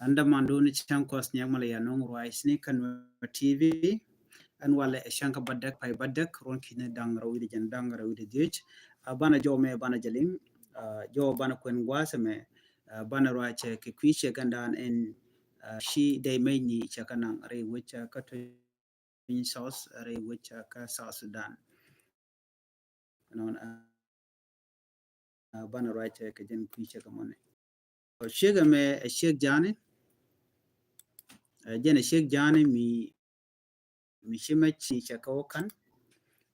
anda mandoni chankos nyamala ya nong rice ni kan TV an wala shanka badak pay badak ron kine dang rawi de dang rawi de dich bana jo me bana jaling jo bana kwen gwasame bana rache ke kwishe gandan en shi de meni chakana re which ka in sauce re which ka South Sudan non bana rache ke jen kwishe ka mone shega me sheg jani jene sheg jani mi shimachi chakawokan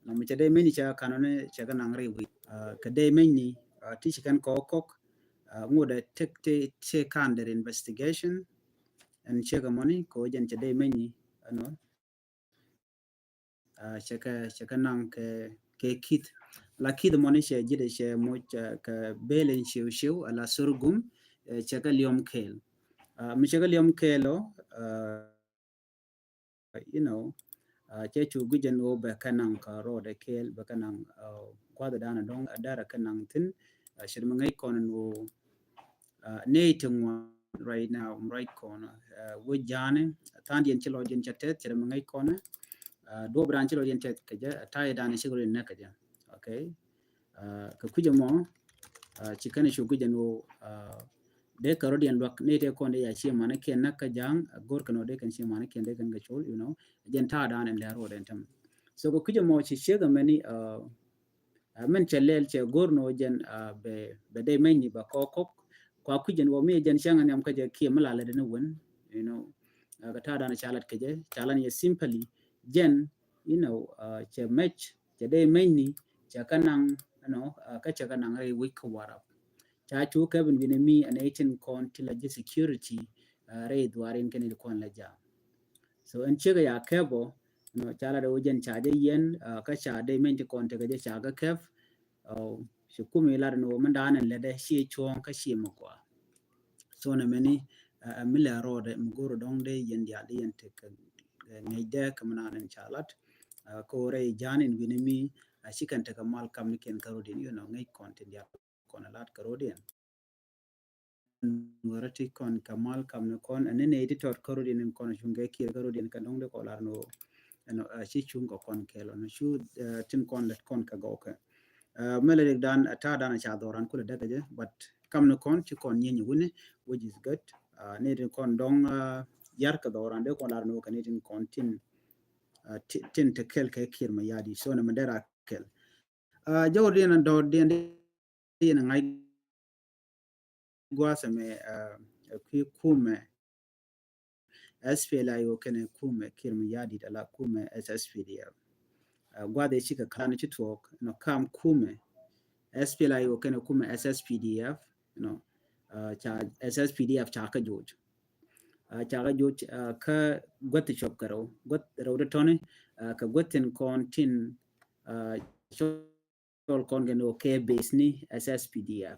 na mi chade meni cha kanone chaka nangre wi kade meni ti chikan kokok ngoda take under investigation and cheka money ko jen chade meni ano chaka nang ke kit la kid money she jide she mo ka belen shiw ala surgum chaka liom kel mi chaka liom kelo you know che chu gujen wo be kanang ka ro de kel be kanang kwa da dana dong adara kanang tin shirma ngai kono no ne tungwa right now right corner wo jane tandien chilo jen chatet shirma ngai kono do bran chilo jen tet kaja tai dana shigro ne kaja okay ka kuje mo chikane chu gujen wo de karodian lok ne te konde ya chi mana ken nakka jang gor kano de kan chi mana ken de kan ga chol you know jen ta dan en lero den tam so ko kuje mo chi shega mani men chalel che gor no jen be de meni ba kokok kwa kujen wo me jen shanga nyam ka je ki mala le de won you know ga ta dan chalat ke je chalan ye simply jen you know che match che de meni che kanang you know ka che kanang ai week wara cha chu kevin binemi an 18 kon tila security re dwarin ken kon la ja so en chega ya kebo no chala de ujen cha de yen ka cha de men kon te ga cha ga kev shi kumi lar no manda nan le de shi chon ka shi mo kwa so na meni mila rode mgoro dong de yen ya de yen te ngai de kamana nan chalat ko re janin binemi shikan ta kamal kam ken karodin you know ngai content ya kon lat karodin warati kon kamal kam kon anene editor karodin kon shunge ki karodin kan dong de ko lar no no shi chungo kon kelo no shu tin kon let kon ka goke mele dan ata dan cha doran kula daga je but kam no kon ci kon nyenyi wune which is good ne de kon dong yar ka doran de ko lar no kan tin kon tin te kel ke kir ma yadi so na mandara kel jawdi na do de na ngai gwasa me ku kume SPLA yo kene kume kir ma yadi da la kume SSPDF gwada chika kana chitwok no kam kume SPLA yo kene kume SSPDF you know cha SSPDF cha ka joj ka gwati chop karo gwat rawda tone ka gwatin kontin chol kon geno ke base ni SSPDF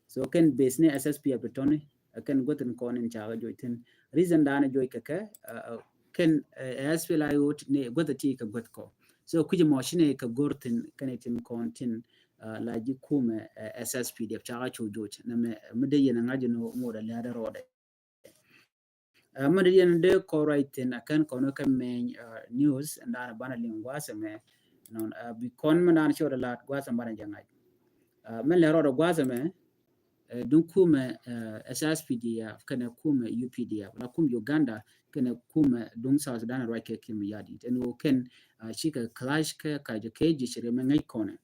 so ken base ni SSPDF tone ken gwatin konin cha ka jojtin reason dana joy ka ken SPLA yo ne gwati ka gwatko so kuje machine ka gortin kanetin kontin la ji kume SSPDF cha ka joj na me de yana ngaji no moda la da rode Madian de ko writing akan kono kan main news and ana bana lingwa same non bi kon man show the lat gwa sam bana jangai men le rodo gwa same dun kuma SSPDF kana kuma UPDF la kum Uganda kana kuma dun South Sudan right ke kim yadi and wo ken shika clash ka je ji shire men ngai kone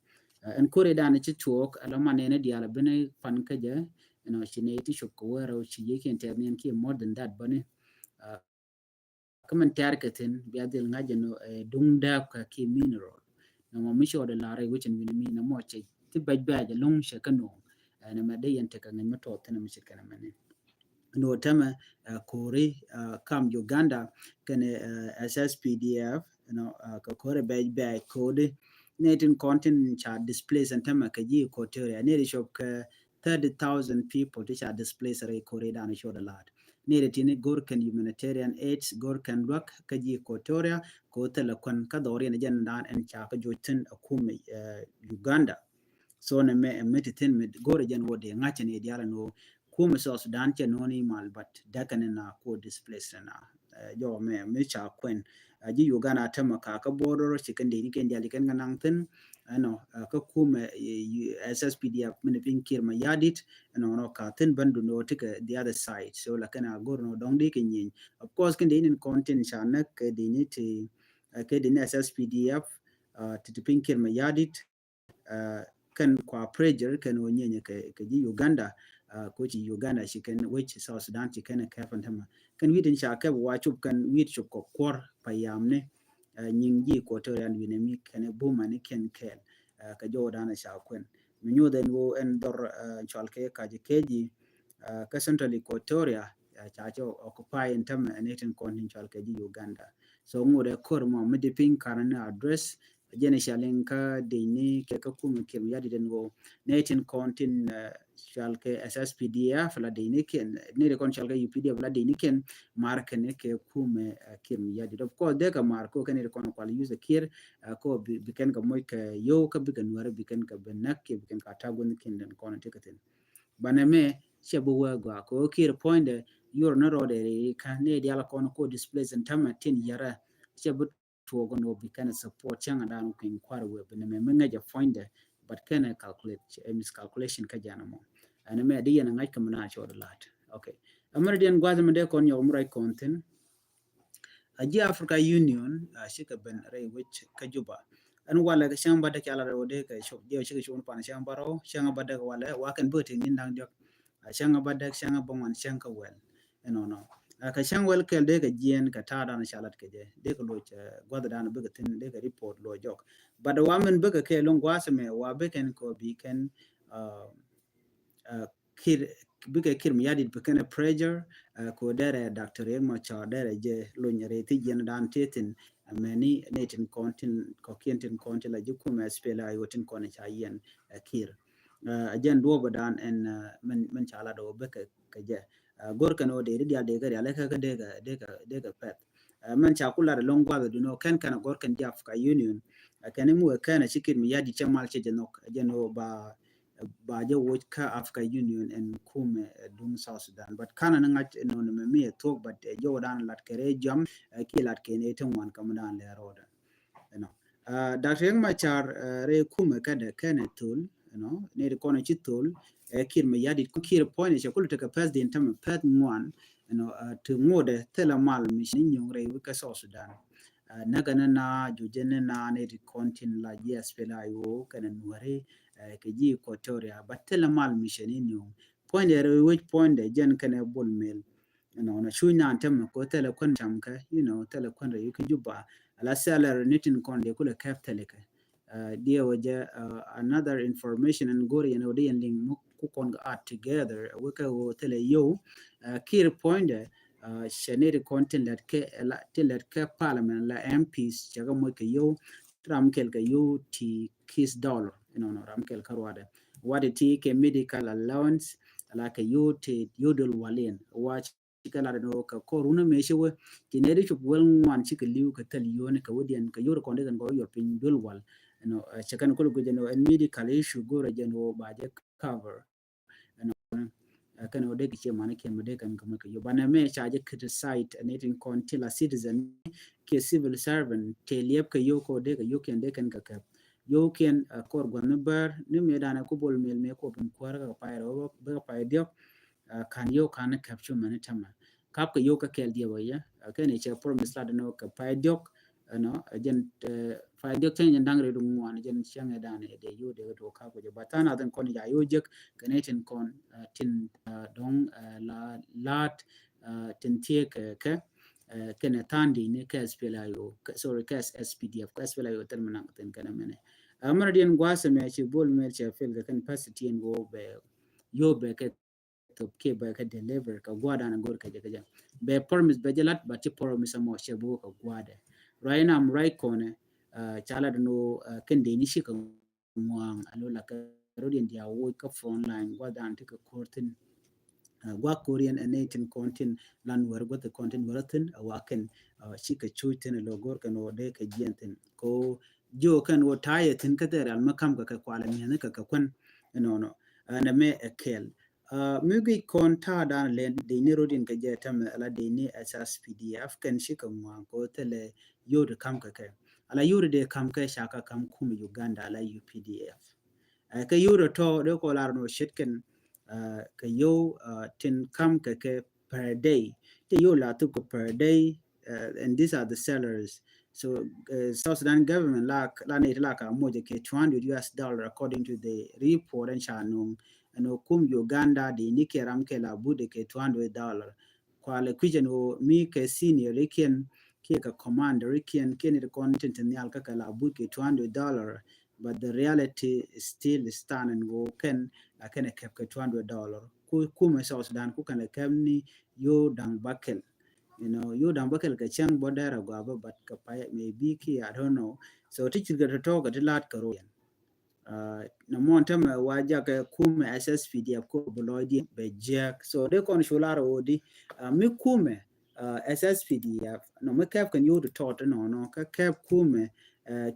en kore dana ci tuok ala manene diala bene fan ka je no chineti shoko wero chi yake internet ki more than that bane kaman targetin biadil ngajeno dungda ka ki mineral na mo misho de lare wichin mi na mo che ti bajbaje long shakano na ma de yente kan ma to tana mi shikana mane no tama kore kam Uganda kan SSPDF no ka kore bajbaje code netin content cha displace and tama ka ji ko tere ne shop ka 30,000 people to cha displace re kore dan show the lot needed in Gorkan humanitarian aids Gorkan work kaji Equatoria ko telekon ka dori na jan dan en chaka jotin akume Uganda so na me metitin med gore jan wode ngache ne diala no kuma South Sudan che noni mal but dakane na ko displaced na yo me cha kwen ji Uganda tema ka border chicken de ni ken dia ken nang tin ano ka kuma SSPDF min pin kir ma yadit no ka tin bandu no tika the other side so la kana gor no dong de ken of course ken de in content chana ke de ni ti ke de SSPDF ti pin kir ma yadit kan kwa pressure kan onyenye ke ji Uganda ko ji Uganda shi kan which South Sudan shi kan ka fantama kan widin sha ka wa chup kan wid chup ko kor payamne nyingi ko to yan winemi kan buma ne ken kel ka jo dana sha kwen minyo den wo en dor chalke ka ji keji ka Central Equatoria cha cho occupy in tam netin kon chalke ji Uganda so ngure kor mo midipin karana address jene shalenka deni ke ka kuma ke yadi den go netin kontin shalke SSPDF la deni ken ne kon shalke UPDF la deni ken mark ne ke kuma ke yadi of course de ka marko ken kon kwal use kir ko biken ka moy ke yo ka biken wara biken ka benak ke biken ka tagon ken den kon tekaten baname shebu wa ko kir point you're not already kan ne diala kon ko displays and tamatin yara shebu to no be kind of support yang dan ko inquire we be me menga ja find but can I calculate miscalculation ka jana mo ana me di yana ngai kamna cho lot okay american gwazam de kon yo murai content aji Africa Union shika ben ray which kajuba an wala ga shamba da kala ro de ka shop je shika shon pan shamba ro shanga bada wala wa kan buti ngin dang jok shanga bada shanga bongan shanga wel no ka shang wel kel de ka jien ka ta dan shalat ke je de ko lo gwada dan be tin de ka report lo jok but wa men be ka ke long wasme wa be ken ko bi ken kir be ka kir mi yadi be ken pressure ko dere Dr. Emma cha dere je lo nyere ti jien dan tetin many natin content ko kientin content la juku me spela yotin ko ne cha yen kir ajen do bodan en men chala do be ka je gor kano de dia de ga ale ka de ga pet man cha kula de longwa de no kan gor kan dia Africa Union kan mu kan chikin mi yadi chamal che jenok jeno ba je wo ka Africa Union en kume dum South Sudan but kana ngat no me talk but jo dan lat kere jam ki lat kene tan wan kam dan le roda you know Dr. Yang Machar re kume kada kana tul you know ne ko na chitul kir me yadi ku kir point che kul te ka pas din tam pat one you know to ngode tela mal mission nyong re ka South Sudan nagana na jujene na ne kontin la yes pela yo kana nuare ke ji Equatoria but tela mal mission nyong point re which point de jen kana bol mel you know na shuna tam ko tela kon chamka you know tela kon re ku juba la seller nitin kon de kula capital ka dia waja another information and gori and odi and link ku kon art together we ka wo tele yo key point shenere content that ke la till ke parliament la MPs jaga mo ke yo ram kel ke yo ti kis dollar you know ram kel karwade what it ke medical allowance la ke yo te yodol walen watch kala no ka koruna me shewe kineri chup wel wan chike liu ka tel yone ka wodian ka yor konde kan go yor pin dol wal you know chekan ko go jeno en medical issue go jeno ba je cover you know kan ode ke mane ke mode kan ka yo bana me charge criticize anything contila citizen ke civil servant te liep ka yo ko de ka yo ken de kan ka yo ken kor gon bar ne me dana ko bol mel me ko bin kwar ka pa ro ba pa dio kan yo kan capture mane tama kap ka yo ka kel dia waya kan e che promise la no ka pa dio no ajen fa dio chen ndang re dum wan jen chang dane de yo de to ka ko batana den kon ya yo jek kanetin kon tin dong la lat tin tie ke kene tandi ne ka spela yo sorry ka SPDF ka spela yo termina ten kana mene amara dien gwase me chi bol me che fel ga kan pasity en go be yo be ke to ke be ka deliver ka gwada na gor ka je be promise be jelat ba ti promise mo che bo ka gwada right now I'm right corner chala no ken de ni shi ka muang alola ka rodin dia wo ka phone line gwada anti ka kortin gwa korean and natin content lan wer got the content waratin waken shi ka chutin logor kan ode ka jientin ko jo kan wo taye tin ka der al makam ka kwala mi ne ka kwan no na me ekel Mugi konta dan len de ni rodin ka je tam ala de ni SSPDF kan shika mwa ko tele yodo kam ka ke ala yodo de kam ka shaka kam kum Uganda ala UPDF ka yodo to de ko lar no shitken ka yo tin kam ka ke per day te yo la to ko per day and these are the sellers. So South Sudan government la ne la ka mo je ke $200 according to the report and chanung and kum Uganda de ni ke ram ke la bude ke $200 kwa le kwijen o mi ke senior iken ke ka commander iken ke ni content ni al ka la bude ke $200 but the reality is still stand and go ken la ken ke $200 ku kuma South Sudan ku kan le kam ni yo dang bakel you dang bakel ka chang bodara go but ka maybe ki I don't know so teacher ga to ga lat karo na monta ma waja ka kume SSPD ko bloidi be jack so de kon shulara odi mi kume SSPD no me kap kan yodo tot no ka kap kume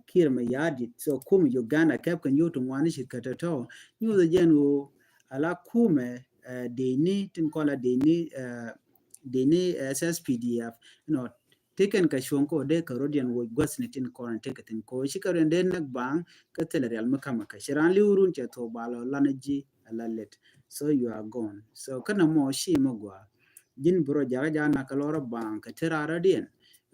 kir me yadi so kume Uganda kap kan yodo ngwani shikata to you the genu ala kume de ni tin kola de ni SSPDF taken ka shonko de ka rodian wo gwasni tin koran tekatin ko shikaren den nak bang ka telereal makama ka shiran liurun che to balo lanaji alalet so you are gone so kana mo shi magwa jin bro jaga jana ka loro bang ka terara den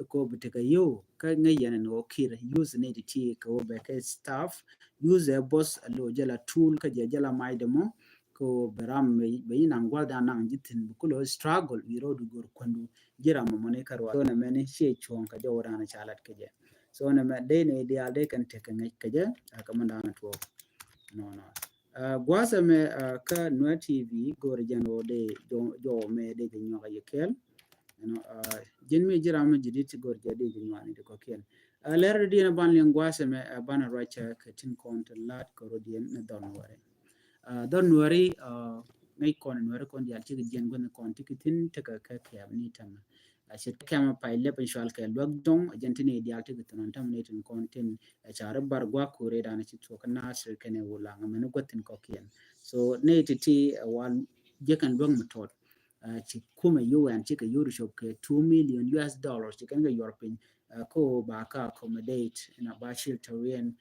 ko bitaka yo ka ngayen no kir use ne ti ka wo be ka staff use a boss lo jala tool ka jala maidemo ko beram be nan gwalda nan jitin bukulo struggle wiro du gor kwandu jira mo mone karwa so na meni she chon ka jo wadana chalat ke je so na me de ne dia de kan te kan ke je ka mandana to no gwasa me ka no tv gor jano de jo me de nyo ka yekel jin me jira mo jidit gor je de nyo ni de ko ken ler de na ban len gwasa me bana racha ka tin kon lat ko rodien na don wari ngai kon wari kon dial ci gen gon kon tikitin te ka ni tam ashit kama pa ile pe shwal ka log dong argentine dial te tan tam ne tin kon tin char bar gwa kore da na ci to kana sir kene wala ngam gotin ko kien so ne ti wal je kan dong metot ci kuma UN ci ka yuru shop ke $2 million ci kan ga european ko ba ka accommodate in a bashir terrain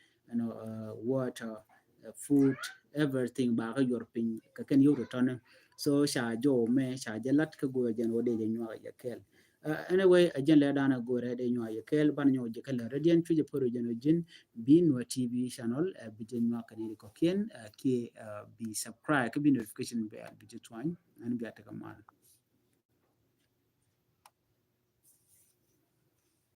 water food everything ba ga European ka ken euro ton so sha jo me sha jalat ka go jen wode je nywa ya kel anyway ajen le dana go re de nywa ya kel ban nyo je kala radiant tuje poro jen jin bi no tv channel bi je nywa ka ni ko ken ki bi subscribe ka bi notification be bi je twan an bi ataka mal